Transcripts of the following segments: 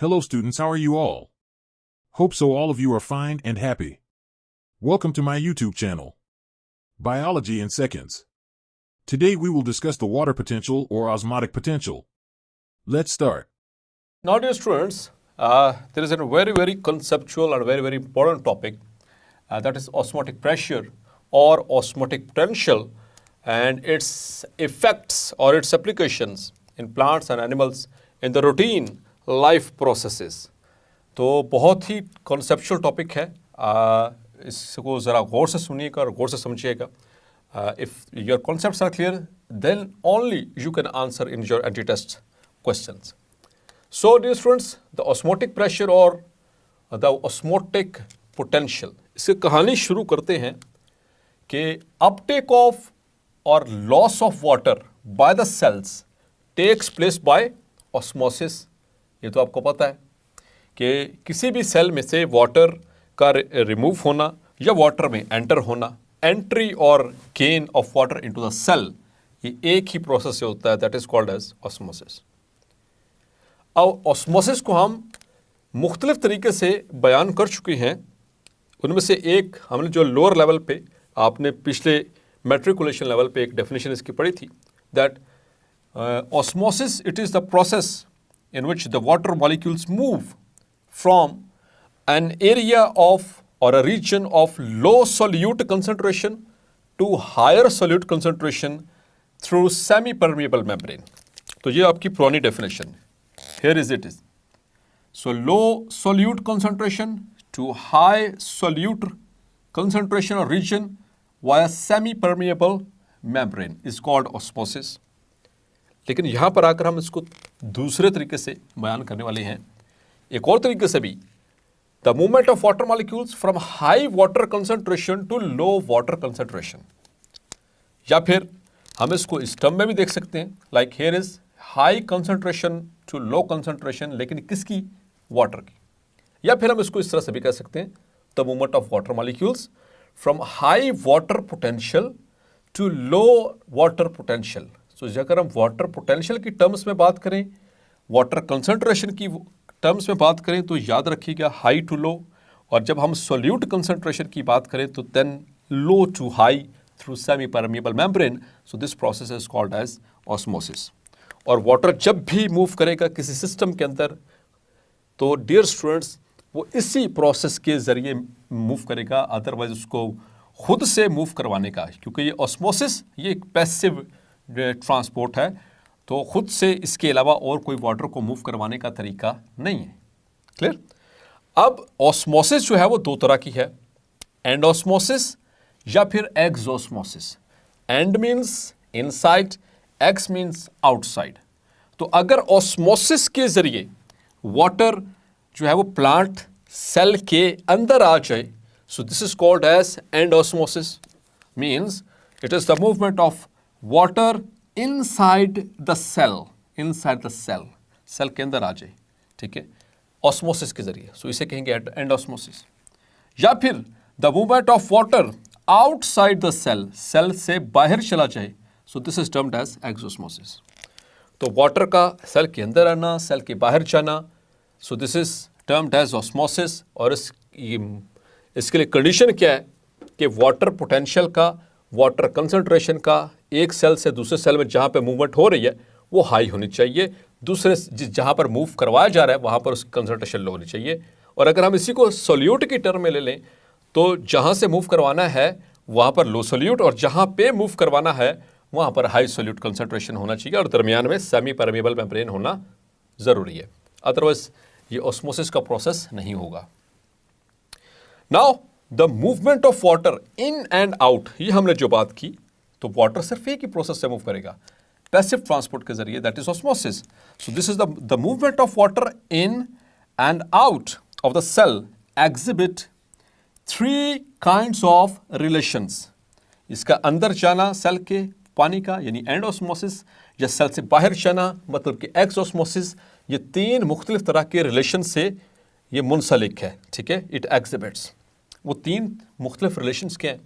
Hello students, how are you all? Hope so all of you are fine and happy. Welcome to my YouTube channel, Biology in Seconds. Today we will discuss the water potential or osmotic potential. Let's start. Now dear students, there is a very conceptual and very important topic that is osmotic pressure or osmotic potential and its effects or its applications in plants and animals in the routine life processes. तो बहुत ही conceptual topic है, इसको ज़रा गौर से सुनिएगा और गौर से समझिएगा. If your concepts are clear, then only you can answer in your anti-test questions. So dear students, the osmotic pressure or the osmotic potential, इसकी कहानी शुरू करते हैं कि uptake of or loss of water by the cells takes place by osmosis. ये तो आपको पता है कि किसी भी सेल में से वाटर का रिमूव होना या वाटर में एंटर होना, एंट्री और gain of water into the cell, ये एक ही प्रोसेस से होता है, that is called as osmosis. अब ऑस्मोसिस को हम मुख्तलिफ तरीके से बयान कर चुके हैं. उनमें से एक हमने जो लोअर लेवल पे, आपने पिछले मैट्रिकुलेशन लेवल पे एक डेफिनेशन इसकी पढ़ी थी, that osmosis it is the process in which the water molecules move from an area of or a region of low solute concentration to higher solute concentration through semi-permeable membrane. तो ये आपकी पुरानी definition है. Here is it is. So low solute concentration to high solute concentration or region via semi-permeable membrane is called osmosis. लेकिन यहाँ पर आकर हम इसको दूसरे तरीके से बयान करने वाले हैं, एक और तरीके से भी, the movement of water molecules from high water concentration to low water concentration. या फिर हम इसको इस टर्म में भी देख सकते हैं, like here is high concentration to low concentration, लेकिन किसकी? वाटर की. या फिर हम इसको इस तरह से भी कह सकते हैं, the movement of water molecules from high water potential to low water potential. तो अगर हम वाटर पोटेंशियल की टर्म्स में बात करें, वाटर कंसंट्रेशन की टर्म्स में बात करें, तो याद रखिएगा हाई टू लो. और जब हम सोल्यूट कंसंट्रेशन की बात करें तो then low to high through semi permeable membrane. So this process is called as osmosis. और वाटर जब भी मूव करेगा किसी सिस्टम के अंदर, तो डियर स्टूडेंट्स वो इसी प्रोसेस के ज़रिए मूव करेगा, अदरवाइज उसको खुद से मूव करवाने का, क्योंकि ये ऑस्मोसिस ये एक पैसिव ट्रांसपोर्ट है, तो खुद से इसके अलावा और कोई वाटर को मूव करवाने का तरीका नहीं है. क्लियर? अब ऑस्मोसिस जो है वो दो तरह की है, एंडोस्मोसिस या फिर exosmosis. And means inside, x means outside. तो अगर ऑस्मोसिस के जरिए वाटर जो है वो प्लांट सेल के अंदर आ जाए, so this is called as endosmosis. Means it is the movement of water inside the cell, inside the cell, cell के अंदर आ जाए, ठीक है, ऑस्मोसिस के जरिए. सो इसे कहेंगे एंडोस्मोसिस. या फिर the movement of water outside the cell, cell से बाहर चला जाए, so this is termed as exosmosis. तो वाटर का सेल के अंदर आना, सेल के बाहर जाना, so this is termed as osmosis. और इसके लिए कंडीशन क्या है कि वाटर पोटेंशियल का, वाटर कंसंट्रेशन का एक सेल से दूसरे सेल में जहाँ पे मूवमेंट हो रही है वो हाई होनी चाहिए, दूसरे जहाँ पर मूव करवाया जा रहा है वहाँ पर उसकी कंसंट्रेशन लो होनी चाहिए. और अगर हम इसी को सोल्यूट की टर्म में ले लें, तो जहाँ से मूव करवाना है वहाँ पर लो सोल्यूट, और जहाँ पे मूव करवाना है वहाँ पर हाई सोल्यूट कंसंट्रेशन होना चाहिए, और दरमियान में सेमी परमिएबल मेम्ब्रेन होना ज़रूरी है, अदरवाइज ये ऑस्मोसिस का प्रोसेस नहीं होगा. Now the movement of water in and out, ये हमने जो बात की, तो वाटर सिर्फ एक ही प्रोसेस से मूव करेगा, पैसिव ट्रांसपोर्ट के जरिए, that is osmosis. So this is the movement of water in and out of the cell exhibit three kinds of relations. इसका अंदर जाना सेल के पानी का यानी एंडोस्मोसिस, या सेल से बाहर जाना मतलब कि एक्सोस्मोसिस. ये तीन मुख्तलिफ तरह के रिलेशन से ये मुंसलिक है, ठीक है, इट एग्जिबिट्स. वो तीन मुख्तलिफ रिलेशंस के हैं,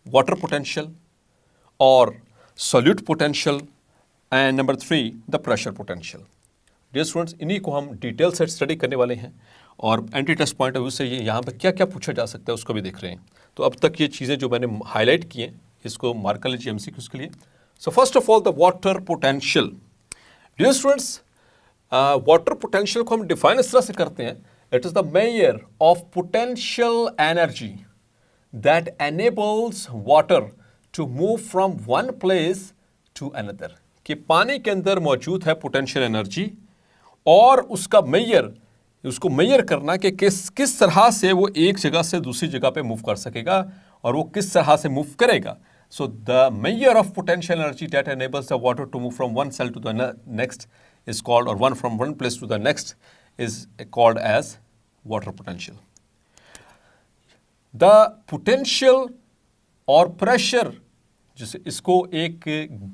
वाटर पोटेंशियल और solute potential, and number 3 the pressure potential. Dear students, इन्हीं को हम डिटेल से स्टडी करने वाले हैं और anti test point of view से ये यहाँ पर क्या क्या पूछा जा सकता है उसको भी देख रहे हैं। तो अब तक ये चीज़ें जो मैंने हाईलाइट की हैं इसको मार्क कर लीजिए MCQs के लिए। So first of all the water potential. Dear students, water potential को हम डिफाइन इस तरह से करते हैं, it is the measure of potential energy that enables water to move from one place to another. कि पानी के अंदर मौजूद है पोटेंशियल एनर्जी और उसका उसको मेजर करना कि किस तरह से वो एक जगह से दूसरी जगह पे मूव कर सकेगा और वो किस तरह से मूव करेगा। So the measure of potential energy that enables the water to move from one cell to the next is called, or one from one place to the next is called as water potential. The potential और pressure, जिसे इसको एक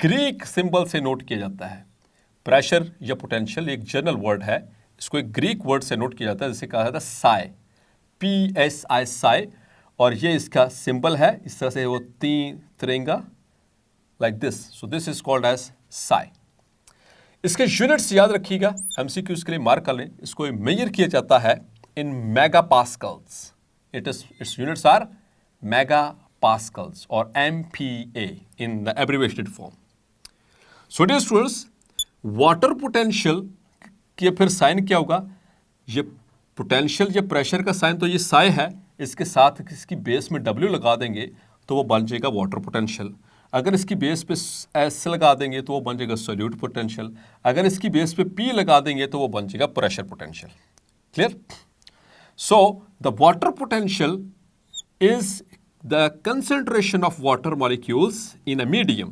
Greek symbol से note किया जाता है। Pressure या potential एक जनरल वर्ड है, इसको एक ग्रीक वर्ड से नोट किया जाता है जिसे कहा जाता है साई, PSI साई, और ये इसका सिंबल है, इस तरह से वो तिरंगा like this. So this is called as psi. इसके यूनिट्स याद रखिएगा, MCQs के लिए मार्क कर लें। इसको मेजर किया जाता है in mega pascals. Its units are mega pascals और MPa in the abbreviated form. So dear students, water potential के फिर साइन क्या होगा? ये पोटेंशियल या प्रेशर का साइन तो ये साई है, इसके साथ इसकी बेस में W लगा देंगे तो वो बन जाएगा वाटर पोटेंशियल। अगर इसकी बेस पे S लगा देंगे तो वो बन जाएगा सॉल्यूट पोटेंशियल। अगर इसकी बेस पे P लगा देंगे तो वो बन जाएगा pressure potential. Clear? So the water potential is the concentration of water molecules in a medium.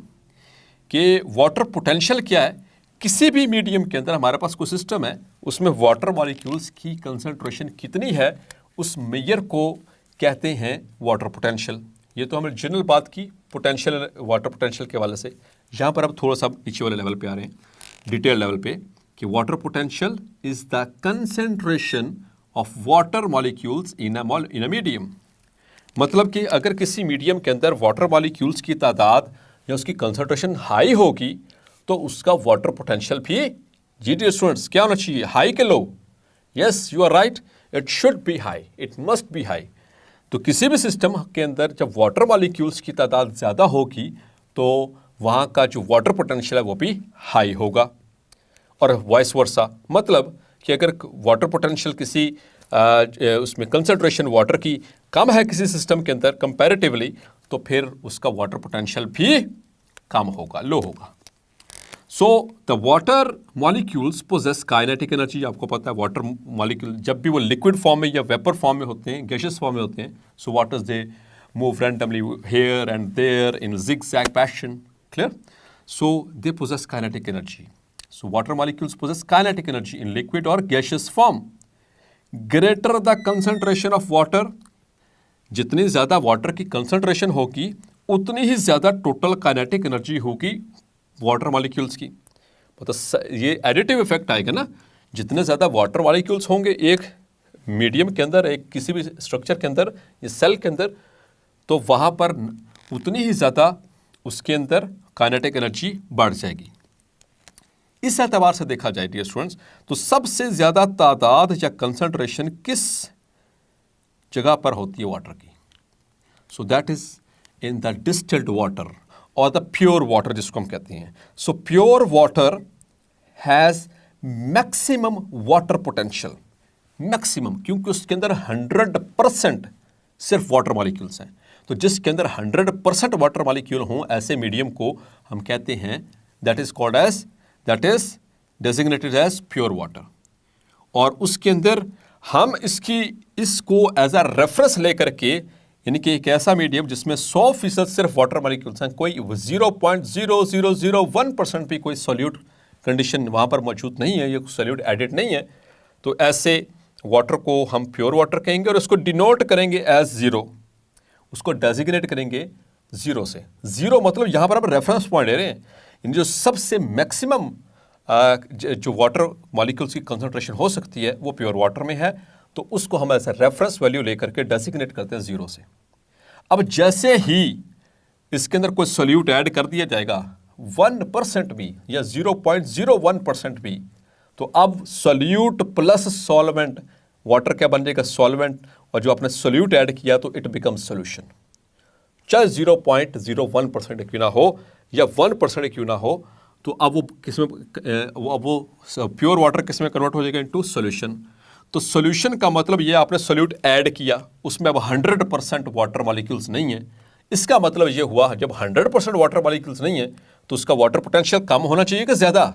कि वाटर पोटेंशियल क्या है? किसी भी मीडियम के अंदर हमारे पास कोई सिस्टम है, उसमें वाटर मॉलिक्यूल्स की कंसंट्रेशन कितनी है, उस मेजर को कहते हैं वाटर पोटेंशियल। ये तो हमने जनरल बात की पोटेंशियल, वाटर पोटेंशियल के हवाले से। यहाँ पर अब थोड़ा सा नीचे वाले लेवल पे आ रहे हैं, डिटेल लेवल पे, कि water potential is the concentration of water molecules in a medium. मतलब कि अगर किसी मीडियम के अंदर वाटर मॉलिक्यूल्स की तादाद या उसकी कंसंट्रेशन हाई होगी तो उसका वाटर पोटेंशियल भी, जी डियर स्टूडेंट्स, क्या होना चाहिए? हाई के low? Yes, you are right, it should be high, it must be high. तो किसी भी सिस्टम के अंदर जब वाटर मॉलिक्यूल्स की तादाद ज़्यादा होगी तो वहाँ का जो वाटर पोटेंशियल है वो भी हाई होगा, और वाइस वर्सा। मतलब कि अगर वाटर पोटेंशियल किसी उसमें कंसंट्रेशन वाटर की कम है किसी सिस्टम के अंदर कंपैरेटिवली, तो फिर उसका वाटर पोटेंशियल भी कम होगा, लो होगा। So the water molecules possess kinetic energy. आपको पता है वाटर मॉलिक्यूल जब भी वो लिक्विड फॉर्म में या वेपर फॉर्म में होते हैं, गैशियस फॉर्म में होते हैं, so waters they move randomly here and there in zigzag fashion. Clear? So they possess kinetic energy. So water molecules possess kinetic energy in liquid or gaseous form. Greater the concentration of water, जितनी ज़्यादा water की concentration होगी उतनी ही ज़्यादा total kinetic energy होगी water molecules की। मतलब ये एडिटिव इफेक्ट आएगा ना, जितने ज़्यादा वाटर मॉलिक्यूल्स होंगे एक मीडियम के अंदर, एक किसी भी स्ट्रक्चर के अंदर या सेल के अंदर, तो वहाँ पर उतनी ही ज़्यादा उसके अंदर काइनेटिक एनर्जी बढ़ जाएगी। इस एतबार से देखा जाए डियर स्टूडेंट्स, तो सबसे ज़्यादा तादाद या कंसंट्रेशन किस जगह पर होती है वाटर की? सो that is in the distilled water और द प्योर वाटर जिसको हम कहते हैं। So pure water has maximum water potential, maximum, क्योंकि उसके अंदर 100% सिर्फ वाटर मॉलिक्यूल्स हैं। तो जिसके अंदर 100% वाटर मॉलिक्यूल हों, ऐसे मीडियम को हम कहते हैं that is designated as pure water. और उसके अंदर हम इसको एज अ रेफरेंस लेकर के, यानी कि एक ऐसा मीडियम जिसमें 100% सिर्फ वाटर मॉलिक्यूल्स हैं, कोई 0.0001% भी कोई सॉल्यूट कंडीशन वहाँ पर मौजूद नहीं है, ये सॉल्यूट एडिड नहीं है, तो ऐसे वाटर को हम प्योर वाटर कहेंगे और उसको डिनोट करेंगे एज ज़ीरो, उसको डेजिग्नेट करेंगे ज़ीरो से। ज़ीरो मतलब यहाँ पर हम रेफरेंस पॉइंट ले रहे हैं, इन जो सबसे मैक्सिमम जो वाटर मॉलिक्यूल्स की कंसंट्रेशन हो सकती है वो प्योर वाटर में है, तो उसको हम ऐसा रेफरेंस वैल्यू लेकर के डेसिग्नेट करते हैं ज़ीरो से। अब जैसे ही इसके अंदर कोई सोल्यूट ऐड कर दिया जाएगा 1% भी या 0.01% भी, तो अब सोल्यूट प्लस सॉल्वेंट, वाटर क्या बन जाएगा? सॉल्वेंट, और जो आपने सोल्यूट ऐड किया तो इट बिकम्स सोल्यूशन। चाहे 0.01% क्यों ना हो या 1% क्यों ना हो, तो अब वो किसमें, अब वो प्योर वाटर किस में कन्वर्ट हो जाएगा? Into solution. तो सोल्यूशन का मतलब ये आपने सोल्यूट ऐड किया, उसमें अब 100% वाटर मॉलिक्यूल्स नहीं है। इसका मतलब ये हुआ जब 100% वाटर मॉलिक्यूल्स नहीं है तो उसका वाटर पोटेंशियल कम होना चाहिए कि ज़्यादा?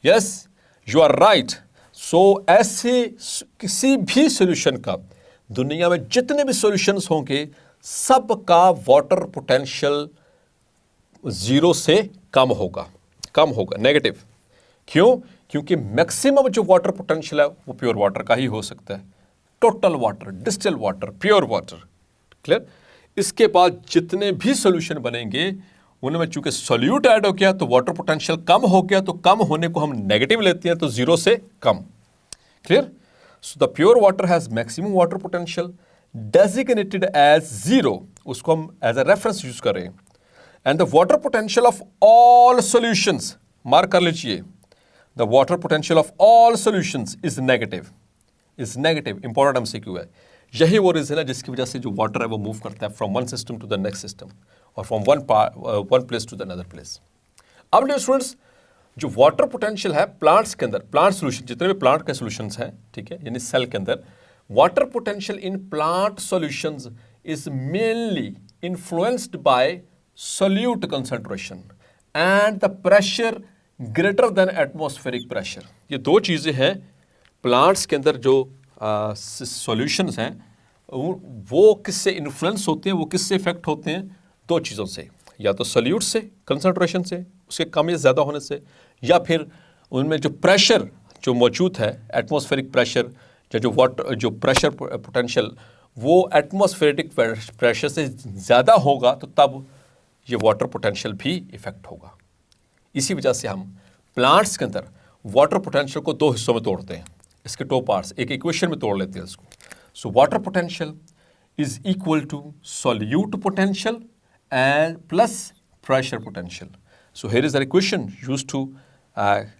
Yes, you are right. So ऐसे किसी भी सोल्यूशन का, दुनिया में जितने भी सॉल्यूशंस होंगे, सबका वाटर पोटेंशियल 0 से कम होगा, नेगेटिव। क्यों? क्योंकि मैक्सिमम जो वाटर पोटेंशियल है वो प्योर वाटर का ही हो सकता है। Total water, distil water, pure water. Clear? इसके बाद जितने भी सॉल्यूशन बनेंगे उनमें चूंकि सॉल्यूट ऐड हो गया तो वाटर पोटेंशियल कम हो गया, तो कम होने को हम नेगेटिव लेते हैं, तो 0 से कम। Clear? So the pure water has maximum water potential designated as 0, उसको हम एज ए रेफरेंस यूज कर रहे हैं। And the water potential of all solutions, mark कर लीजिए, the water potential of all solutions is negative. Important MCQ है। यही वो रीजन है जिसकी वजह से जो वाटर है वो मूव करता है from one system to the next system और from one place to the another place. अब डियर स्टूडेंट्स, जो वाटर पोटेंशियल है प्लांट्स के अंदर, प्लांट सोल्यूशन, जितने भी प्लांट के सोल्यूशंस हैं, ठीक है, यानी सेल के अंदर, water potential in plant solutions is mainly influenced by solute concentration and the pressure greater then atmospheric pressure. ये दो चीज़ें हैं प्लांट्स के अंदर जो सॉल्यूशंस हैं, वो किससे इन्फ्लुएंस होते हैं, वो किससे इफेक्ट होते हैं? दो चीज़ों से, या तो सोल्यूट से, कंसंट्रेशन से, उसके कम या ज़्यादा होने से, या फिर उनमें जो प्रेशर जो मौजूद है, एटमॉस्फेरिक प्रेशर, या जो प्रेशर पोटेंशियल वो एटमॉस्फेरिक प्रेशर से ज़्यादा होगा, तो तब ये वाटर पोटेंशियल भी इफेक्ट होगा। इसी वजह से हम प्लांट्स के अंदर वाटर पोटेंशियल को दो हिस्सों में तोड़ते हैं, इसके दो पार्ट्स, एक इक्वेशन में तोड़ लेते हैं इसको। So water potential is equal to solute potential and plus pressure potential. So here is the equation used to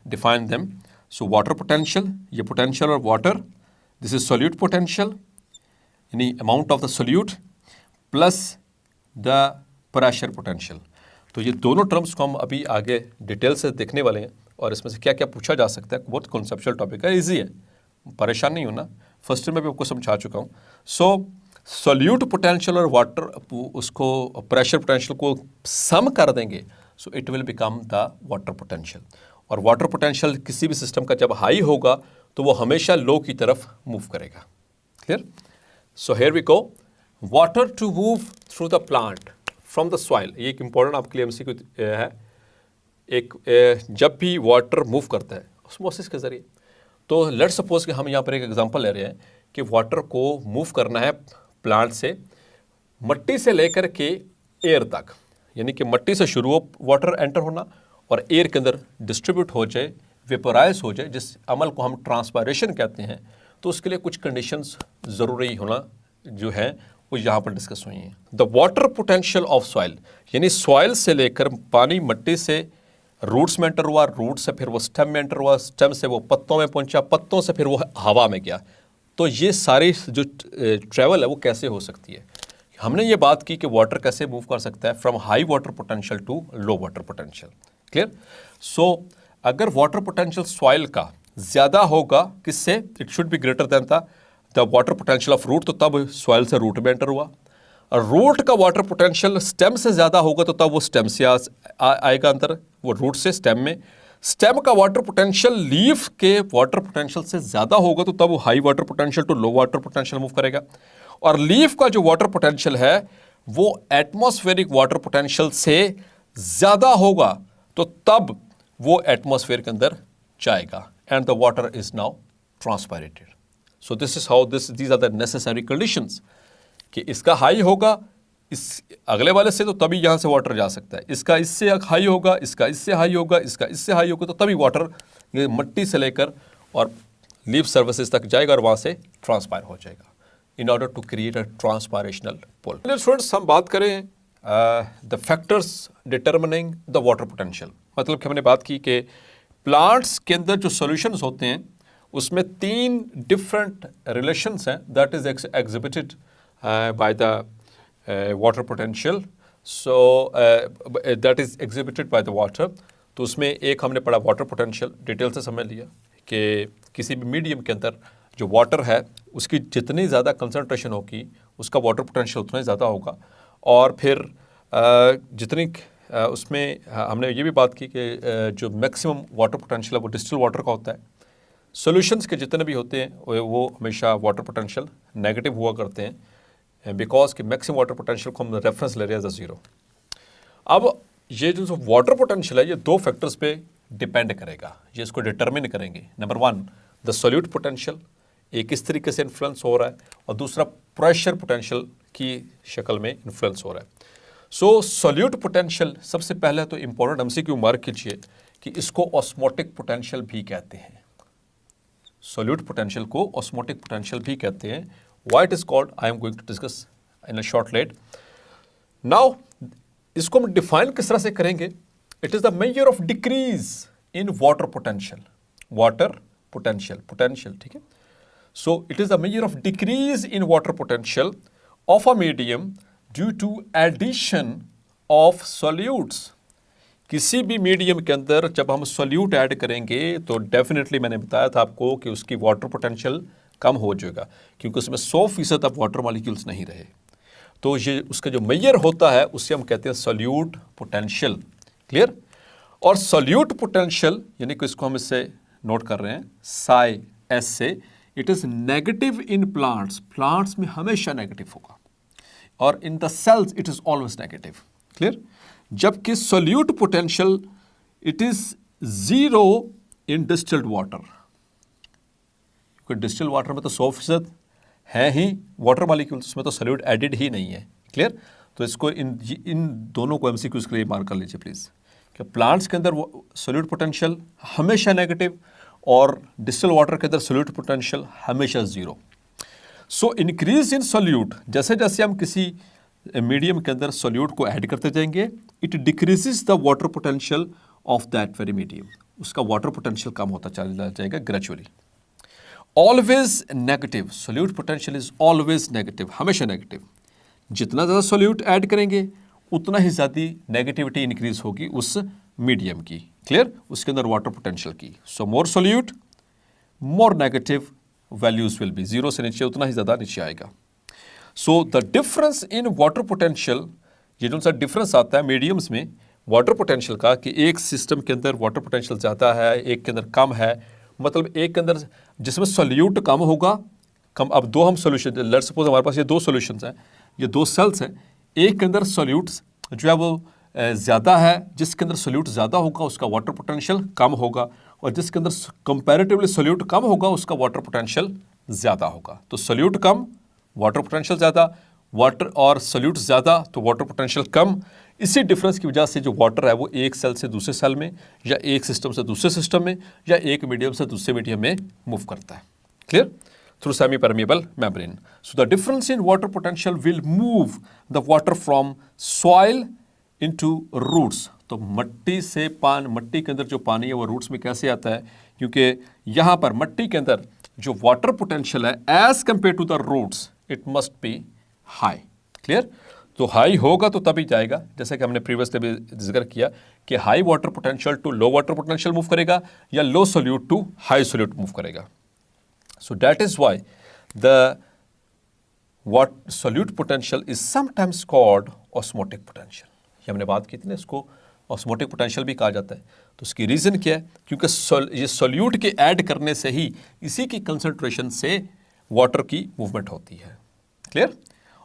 define them. So water potential, ये पोटेंशियल और water, this is solute potential यानी amount of the solute plus the pressure potential. तो ये दोनों terms को हम अभी आगे डिटेल से देखने वाले हैं और इसमें से क्या क्या पूछा जा सकता है। बहुत कॉन्सेप्चुअल टॉपिक है, इजी है, परेशान नहीं होना। फर्स्ट ईयर में भी आपको समझा चुका हूँ। सो सोल्यूट पोटेंशियल और वाटर उसको प्रेशर पोटेंशियल को सम कर देंगे, so it will become the water potential. और वाटर पोटेंशियल किसी भी सिस्टम का जब हाई होगा तो वो हमेशा लो की तरफ मूव करेगा। Clear? So here we go, water to move through the plant from the soil. ये एक इंपॉर्टेंट आपके लिए एमसीक्यू है। जब भी वाटर मूव करता है ऑस्मोसिस के जरिए, तो लेट्स सपोज कि हम यहाँ पर एक एग्जांपल ले रहे हैं कि वाटर को मूव करना है प्लांट से मट्टी से लेकर के एयर तक, यानी कि मट्टी से शुरू हो वाटर एंटर होना और एयर के अंदर डिस्ट्रीब्यूट हो जाए, वेपोराइज हो जाए, जिस अमल को हम ट्रांसपायरेशन कहते हैं। तो उसके लिए कुछ कंडीशंस ज़रूरी होना जो है वो यहाँ पर डिस्कस हुई हैं। The water potential of soil, यानी सॉइल से लेकर पानी मट्टी से रूट्स में एंटर हुआ, रूट से फिर वो स्टेम में एंटर हुआ, स्टेम से वो पत्तों में पहुंचा, पत्तों से फिर वो हवा में गया। तो ये सारी जो ट्रैवल है वो कैसे हो सकती है? हमने ये बात की कि वाटर कैसे मूव कर सकता है from high water potential to low water potential. Clear? So अगर वाटर पोटेंशियल सॉइल का ज़्यादा होगा, किससे? It should be greater than the water potential of root, तो तब सॉइल से रूट में एंटर हुआ। और रूट का वाटर पोटेंशियल स्टेम से ज़्यादा होगा तो तब वो स्टेम से आएगा अंदर, वो रूट से स्टेम में। स्टेम का वाटर पोटेंशियल लीफ के वाटर पोटेंशियल से ज़्यादा होगा तो तब वो high water potential to low water potential move करेगा। और लीफ का जो वाटर पोटेंशियल है वो एटमॉस्फेरिक वाटर पोटेंशियल से ज़्यादा होगा तो तब वो एटमॉस्फेयर के अंदर जाएगा and the water is now transpirated. So this is how these are the necessary conditions कि इसका हाई होगा इस अगले वाले से तो तभी यहाँ से वाटर जा सकता है, इसका इससे हाई होगा, इसका इससे हाई होगा, इसका इससे हाई होगा, तो तभी वाटर मट्टी से लेकर और लीफ सर्विसेज तक जाएगा और वहाँ से ट्रांसपायर हो जाएगा in order to create a transpirational pull. Students, हम बात करें the factors determining the water potential. मतलब कि हमने बात की कि प्लांट्स के अंदर जो सॉल्यूशंस होते हैं उसमें 3 डिफरेंट रिलेशंस हैं that is exhibited by the water potential, so that is exhibited by the water. तो उसमें एक हमने पढ़ा वाटर पोटेंशियल, डिटेल से समझ लिया कि किसी भी मीडियम के अंदर जो वाटर है उसकी जितनी ज़्यादा कंसंट्रेशन होगी उसका वाटर पोटेंशियल उतना ही ज़्यादा होगा। और फिर जितनी उसमें हमने ये भी बात की कि जो मैक्सिमम वाटर पोटेंशियल है वो डिस्टिल वाटर का होता है। सॉल्यूशंस के जितने भी होते हैं वो हमेशा वाटर पोटेंशियल नेगेटिव हुआ करते हैं बिकॉज कि मैक्सिमम वाटर पोटेंशियल को हम रेफरेंस ले रहे हैं एज ज़ीरो। अब ये जो वाटर पोटेंशियल है ये 2 फैक्टर्स पे डिपेंड करेगा, ये इसको डिटरमिन करेंगे। नंबर 1 द सॉल्यूट पोटेंशियल, एक किस तरीके से इन्फ्लुएंस हो रहा है, और दूसरा प्रेशर पोटेंशियल की शक्ल में इन्फ्लुएंस हो रहा है। सो सॉल्यूट पोटेंशियल सबसे पहले तो इंपॉर्टेंट हमसे क्यों मार्क कीजिए कि इसको ऑस्मोटिक पोटेंशियल भी कहते हैं। सॉल्यूट पोटेंशियल को ऑस्मोटिक पोटेंशियल भी कहते हैं। Why it is called I am going to discuss in a short late. Now इसको हम डिफाइन किस तरह से करेंगे? It is the measure of decrease in water potential, water potential, ठीक है। So it is the measure of decrease in water potential of a medium due to addition of solutes. किसी भी मीडियम के अंदर जब हम सॉल्यूट ऐड करेंगे तो डेफिनेटली मैंने बताया था आपको कि उसकी वाटर पोटेंशियल कम हो जाएगा क्योंकि उसमें 100% अब वाटर मॉलिक्यूल्स नहीं रहे। तो ये उसका जो मेजर होता है उससे हम कहते हैं सॉल्यूट पोटेंशियल। क्लियर? और सॉल्यूट पोटेंशियल यानी कि इसको हम इससे नोट कर रहे हैं साई एस से, it is negative in plants में हमेशा नेगेटिव होगा, और in the cells it is always negative. Clear? जबकि solute potential it is 0 in distilled water, क्योंकि डिस्टिल्ड वाटर में तो 100% है ही वाटर मॉलिक्यूल्स, उसमें तो सॉल्यूट एडिड ही नहीं है। क्लियर? तो इसको इन दोनों को एमसीक्यूज के लिए मार्क कर लीजिए प्लीज कि प्लांट्स के अंदर सॉल्यूट पोटेंशियल हमेशा नेगेटिव और डिस्टिल्ड वाटर के अंदर सॉल्यूट पोटेंशियल हमेशा 0। सो इंक्रीज इन सॉल्यूट, जैसे जैसे हम किसी मीडियम के अंदर सॉल्यूट को ऐड करते जाएंगे it decreases the water potential of that very medium, उसका वाटर पोटेंशियल कम होता चला जाएगा gradually. Always negative, solute potential is always negative, हमेशा नेगेटिव। जितना ज़्यादा सॉल्यूट ऐड करेंगे उतना ही ज़्यादा नेगेटिविटी इंक्रीज होगी उस मीडियम की। क्लियर? उसके अंदर वाटर पोटेंशियल की। So more solute more negative values will be, 0 से नीचे उतना ही ज़्यादा नीचे आएगा। So the difference in water potential, ये जो सा डिफरेंस आता है मीडियम्स में वाटर पोटेंशियल का कि एक सिस्टम के अंदर वाटर पोटेंशियल ज़्यादा है एक के अंदर कम है, मतलब एक के अंदर जिसमें सॉल्यूट कम होगा कम। अब 2 हम सोल्यूशन, लेट्स सपोज हमारे पास ये 2 सॉल्यूशंस हैं, ये 2 सेल्स हैं, एक के अंदर सॉल्यूट्स जो है वो ज़्यादा है, जिसके अंदर सॉल्यूट ज़्यादा होगा उसका वाटर पोटेंशियल कम होगा, और जिसके अंदर कंपैरेटिवली सॉल्यूट कम होगा उसका वाटर पोटेंशियल ज़्यादा होगा। तो सॉल्यूट कम वाटर पोटेंशियल ज़्यादा, वाटर और सॉल्यूट ज़्यादा तो वाटर पोटेंशियल कम। इसी डिफरेंस की वजह से जो वाटर है वो एक सेल से दूसरे सेल में या एक सिस्टम से दूसरे सिस्टम में या एक मीडियम से दूसरे मीडियम में मूव करता है। Clear? Through semi permeable membrane. So the difference in water potential will move the water from soil into roots. तो मट्टी के अंदर जो पानी है वो रूट्स में कैसे आता है? क्योंकि यहाँ पर मट्टी के अंदर जो वाटर पोटेंशियल है as compared to the roots it must be high. Clear? तो हाई होगा तो तभी जाएगा, जैसे कि हमने प्रीवियसली भी जिक्र किया कि high water potential to low water potential move करेगा या low solute to high solute move करेगा। So that is why the solute potential is sometimes called osmotic potential. ये हमने बात की थी ना, इसको ऑस्मोटिक पोटेंशियल भी कहा जाता है। तो इसकी रीज़न क्या है? क्योंकि ये सॉल्यूट के ऐड करने से ही इसी की कंसंट्रेशन से वाटर की मूवमेंट होती है। क्लियर?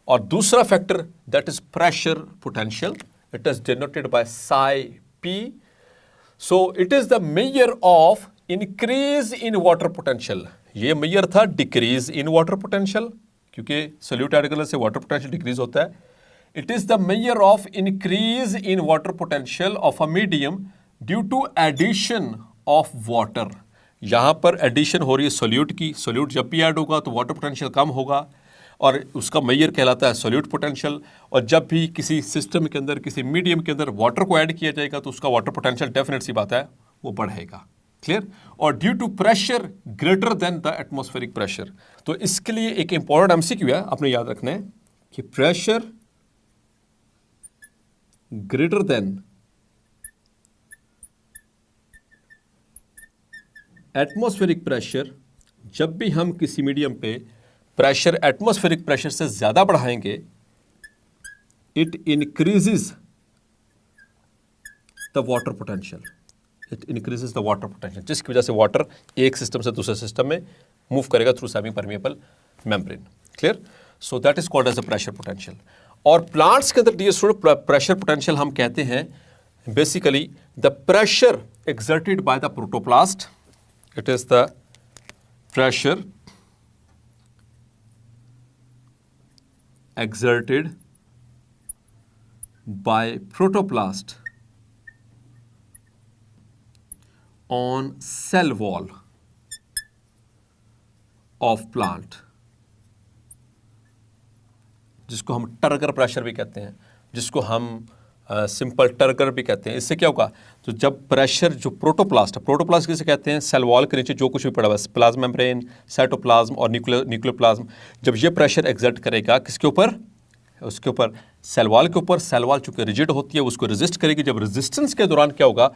और दूसरा factor that is pressure potential, it is denoted by psi P. So it is the measure of increase in water potential. ये मेजर था डिक्रीज इन वाटर पोटेंशियल, क्योंकि सॉल्यूट ऐड करने से वाटर पोटेंशियल डिक्रीज होता है। It is the measure of increase in water potential of a medium due to addition of water. यहां पर addition हो रही है सॉल्यूट की, सॉल्यूट जब भी ऐड होगा तो वाटर पोटेंशियल कम होगा और उसका मेजर कहलाता है सॉल्यूट पोटेंशियल। और जब भी किसी सिस्टम के अंदर किसी मीडियम के अंदर वाटर को ऐड किया जाएगा तो उसका वाटर पोटेंशियल डेफिनेट सी बात है वो बढ़ेगा। क्लियर, और due to pressure greater than the atmospheric pressure. तो इसके लिए एक इंपॉर्टेंट एमसीक्यू है, आपने याद रखना है कि pressure greater then atmospheric pressure, जब भी हम किसी मीडियम पे प्रेशर एटमॉस्फेरिक प्रेशर से ज्यादा बढ़ाएंगे, it increases the water potential, it increases the water potential, जिसकी वजह से वाटर एक सिस्टम से दूसरे सिस्टम में मूव करेगा through semi permeable membrane. Clear, so that is called as a pressure potential. और प्लांट्स के अंदर डियर स्टूडेंट प्रेशर पोटेंशियल हम कहते हैं basically the pressure exerted by the protoplast, it is the pressure exerted by protoplast on cell wall of plant, जिसको हम turgor pressure भी कहते हैं, जिसको हम सिंपल टर्गर भी कहते हैं। इससे क्या होगा, तो जब प्रेशर जो प्रोटोप्लास्ट किसे कहते हैं, सेल वॉल के नीचे जो कुछ भी पड़ा हुआ है, प्लाज्मा मेम्ब्रेन, साइटोप्लाज्म और न्यूक्लियोप्लाज्म, जब ये प्रेशर एक्सर्ट करेगा किसके ऊपर, उसके ऊपर सेल वॉल के ऊपर, सेल वॉल चूंकि रिजिड होती है उसको रेजिस्ट करेगी। जब रेजिस्टेंस के दौरान क्या होगा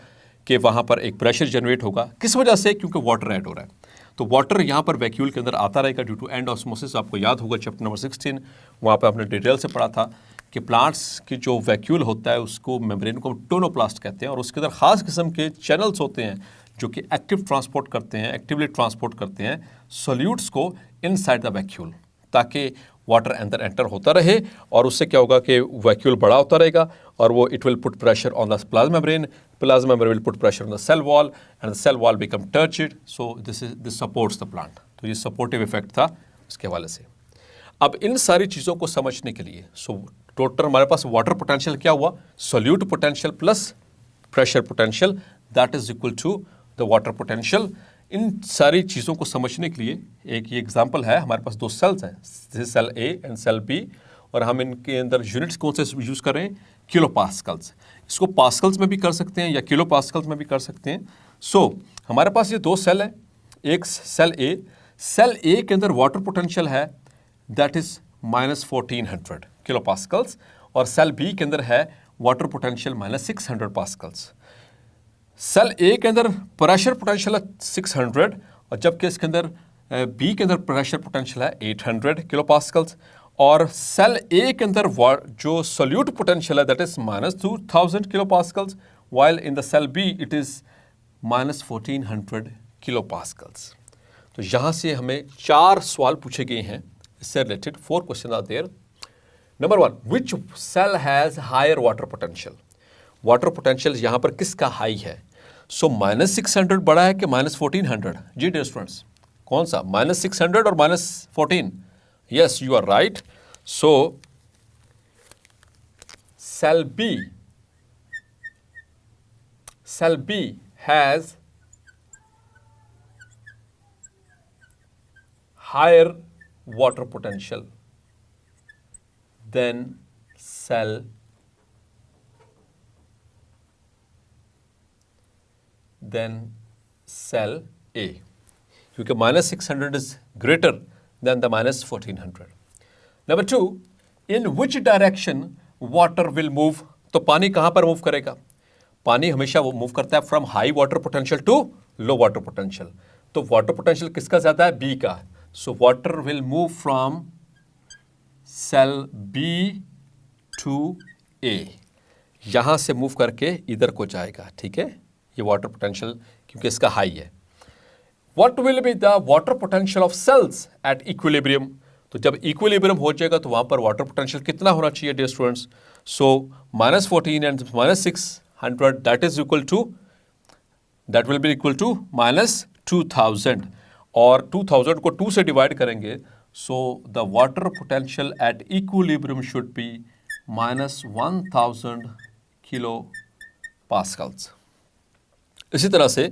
कि वहाँ पर एक प्रेशर जनरेट होगा, किस वजह से, क्योंकि वाटर ऐड हो रहा है। तो वाटर यहाँ पर वैक्यूल के अंदर आता रहेगा ड्यू टू एंड ऑस्मोसिस। आपको याद होगा चैप्टर नंबर 16, वहाँ पर आपने डिटेल से पढ़ा था कि प्लांट्स की जो वैक्यूल होता है उसको मेम्ब्रेन को टोनोप्लास्ट कहते हैं, और उसके अंदर खास किस्म के चैनल्स होते हैं जो कि एक्टिवली ट्रांसपोर्ट करते हैं सॉल्यूट्स को इनसाइड द वैक्यूल, ताकि वाटर अंदर एंटर होता रहे, और उससे क्या होगा कि वैक्यूल बड़ा होता रहेगा और वो it will put pressure on the plasma membrane will put pressure on the cell wall and the cell wall become turgid, so this supports the plant. तो ये सपोर्टिव इफेक्ट था उसके हवाले से। अब इन सारी चीज़ों को समझने के लिए टोटल हमारे पास वाटर पोटेंशियल क्या हुआ, solute potential plus pressure potential, that is equal to the water potential. इन सारी चीज़ों को समझने के लिए एक ये एग्जांपल है, हमारे पास दो सेल्स हैं, cell A and cell B, और हम इनके अंदर यूनिट्स कौन से यूज़ कर रहे हैं, किलो पास्कल्स। इसको पास्कल्स में भी कर सकते हैं या किलो पास्कल्स में भी कर सकते हैं। हमारे पास ये दो सेल हैं, एक सेल ए के अंदर वाटर पोटेंशियल है दैट इज -1400 किलो पास्कल्स, और सेल बी के अंदर है water potential -600 Pascal's. Cell A के अंदर प्रेशर पोटेंशियल है 600, और जबकि इसके अंदर बी के अंदर प्रेशर पोटेंशियल है 800 किलो पास्कल्स, और सेल ए के अंदर जो सोल्यूट पोटेंशियल है that is -2000 kilo pascals, while in the cell B it is -1400 kilo pascals. तो यहाँ से हमें 4 सवाल पूछे गए हैं इससे related, 4 question are there. Number 1, which cell has higher water potential, water potential यहाँ पर किसका हाई है। -600 बड़ा है कि -1400, जी डियर स्टूडेंट्स, कौन सा, -600 और -14? Yes, you are right. Cell B has higher water potential than cell A, क्योंकि -600 is greater than the -1400. Number 2, in which direction water will move, तो पानी कहाँ पर मूव करेगा, पानी हमेशा वो मूव करता है from high water potential to low water potential. तो वाटर पोटेंशियल किसका ज्यादा है, बी का। So water will move from cell B to A, यहां से मूव करके इधर को जाएगा, ठीक है, ये वाटर पोटेंशियल क्योंकि इसका हाई है। What will be the water potential of cells at equilibrium? तो जब इक्विलिब्रियम हो जाएगा तो वहां पर वाटर पोटेंशियल कितना होना चाहिए dear students. So -14 and -600 that is equal to, that will be equal to -2000, और 2000 को 2 से डिवाइड करेंगे, so the water potential at equilibrium should be -1000 kilo pascals. इसी तरह से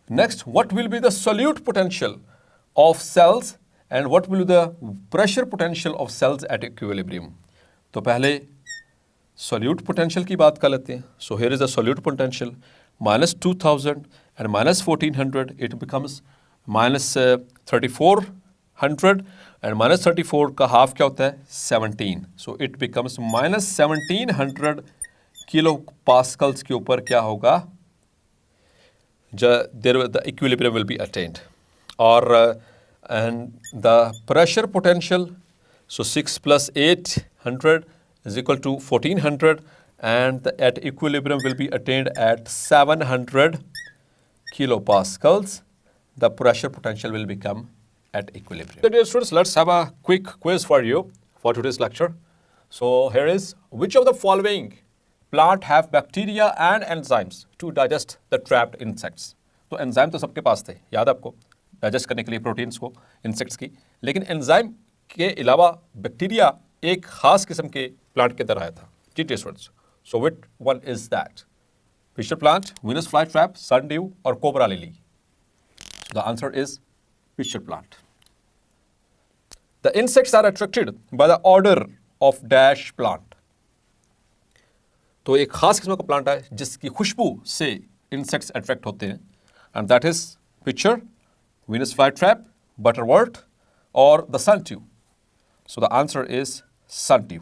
next, what will be the solute potential of cells and what will be the pressure potential of cells at equilibrium? तो पहले solute potential की बात कर लेते हैं। So here is the solute potential -2000 and minus 1400, it becomes minus 3400, and minus 34 का half क्या होता है 17. So it becomes minus 1700 kilo pascals के ऊपर क्या होगा, the equilibrium will be attained. Or and the pressure potential, so 6 plus 800 is equal to 1400, and at equilibrium will be attained at 700 kilopascals. The pressure potential will become at equilibrium. So dear students, let's have a quick quiz for you for today's lecture. So here is, which of the following plant have bacteria and enzymes to digest the trapped insects? तो enzyme तो सबके पास थे, याद आपको, digest करने के लिए proteins को, इंसेक्ट्स की, लेकिन एंजाइम के अलावा बैक्टीरिया एक खास किस्म के प्लांट के अंदर आया था. जी dear students, so which one is that? Pitcher plant, Venus fly trap, sundew और cobra lily? The answer is pitcher plant. The insects are attracted by the odour of dash plant. तो एक खास किस्म का प्लांट है जिसकी खुशबू से insects attract होते हैं, and that is pitcher, Venus fly trap, butterwort और the sundew. So the answer is sundew.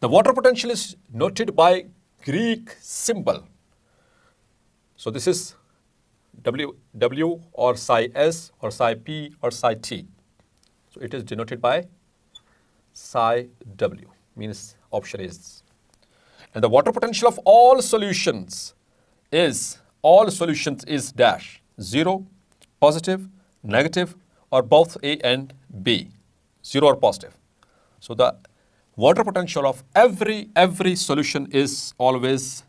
The water potential is noted by Greek symbol. So this is W or psi S or psi P or psi T. So it is denoted by psi W, means option is. And the water potential of all solutions is dash, 0, positive, negative, or both A and B, 0 or positive. So the water potential of every solution is always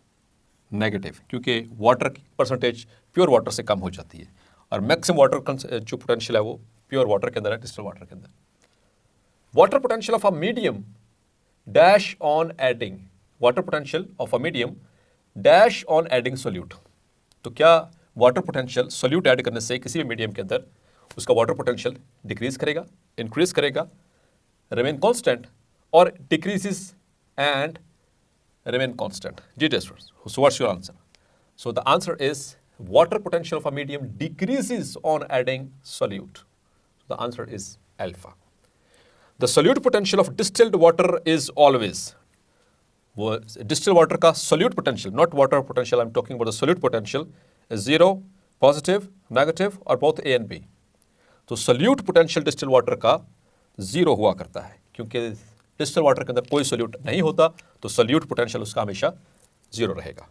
negative, क्योंकि water की percentage pure water से कम हो जाती है, और maximum water जो potential है वो pure water के अंदर है, distilled water के अंदर. Water potential of a medium dash on adding, water potential of a medium dash on adding solute. तो क्या water potential solute ऐड करने से किसी भी मीडियम के अंदर उसका वाटर पोटेंशियल डिक्रीज करेगा, इंक्रीज करेगा, रिमेन कांस्टेंट, और डिक्रीजेस एंड रिमेन कांस्टेंट? जी dear students, so what's your answer? So the answer is water potential of a medium decreases on adding solute. The answer is alpha. The solute potential of distilled water is always, वो distilled water का solute potential, not water potential, I am talking about the solute potential, is 0, positive, negative और both A and B. तो solute potential distil water का 0 हुआ करता है, क्योंकि distil water के अंदर कोई सोल्यूट नहीं होता, तो सोल्यूट पोटेंशियल उसका हमेशा 0 रहेगा.